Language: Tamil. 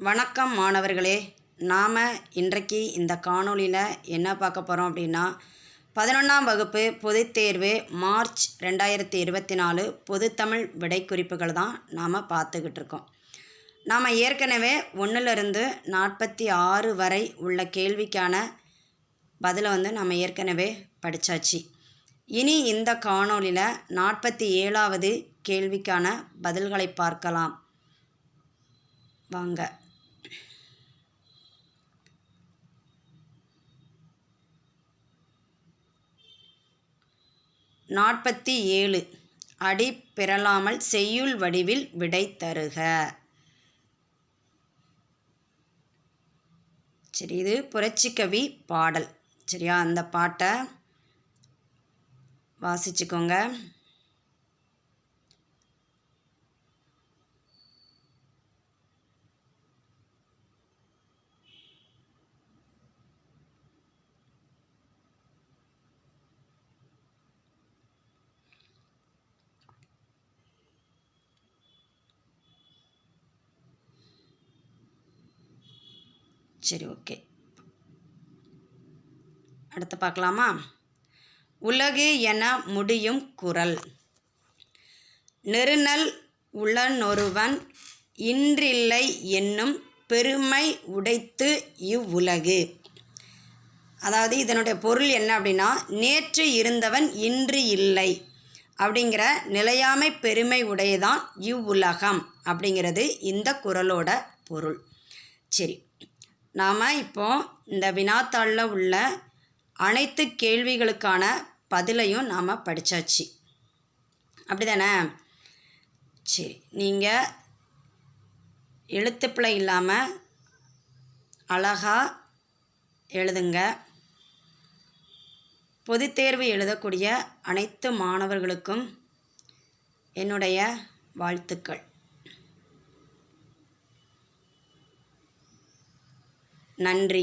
வணக்கம் மாணவர்களே. நாம் இன்றைக்கு இந்த காணொளியில் என்ன பார்க்க போகிறோம் அப்படின்னா 11ஆம் வகுப்பு பொதுத்தேர்வு மார்ச் 2024 பொதுத்தமிழ் விடை குறிப்புகள் தான் நாம் பார்த்துக்கிட்டு இருக்கோம். நாம் ஏற்கனவே 1லிருந்து 46 வரை உள்ள கேள்விக்கான பதிலை நம்ம ஏற்கனவே படித்தாச்சு. இனி இந்த காணொளியில் 47வது கேள்விக்கான பதில்களை பார்க்கலாம். வாங்க. நாற்பத்தி அடி பெறலாமல் செய்யுள் வடிவில் விடை தருக. சரி, இது புரட்சிக்கவி பாடல். சரியா, அந்த பாட்டை வாசிச்சுக்கோங்க. சரி, ஓகே, அடுத்து பார்க்கலாமா? உலகு என முடியும் குறள். நெருநல் உளனொருவன் இன்றில்லை என்னும் பெருமை உடைத்து இவ்வுலகு. அதாவது இதனுடைய பொருள் என்ன அப்படின்னா, நேற்று இருந்தவன் இன்று இல்லை அப்படிங்கிற நிலையாமை பெருமை உடையதான் இவ்வுலகம் அப்படிங்கிறது இந்த குறளோட பொருள். சரி, நாம் இப்போ இந்த வினாத்தாளில் உள்ள அனைத்து கேள்விகளுக்கான பதிலையும் நாம் படித்தாச்சு, அப்படி தானே? சரி, நீங்கள் எழுத்துப்பிழை இல்லாமல் அழகாக எழுதுங்க. பொதுத்தேர்வு எழுதக்கூடிய அனைத்து மாணவர்களுக்கும் என்னுடைய வாழ்த்துக்கள். நன்றி.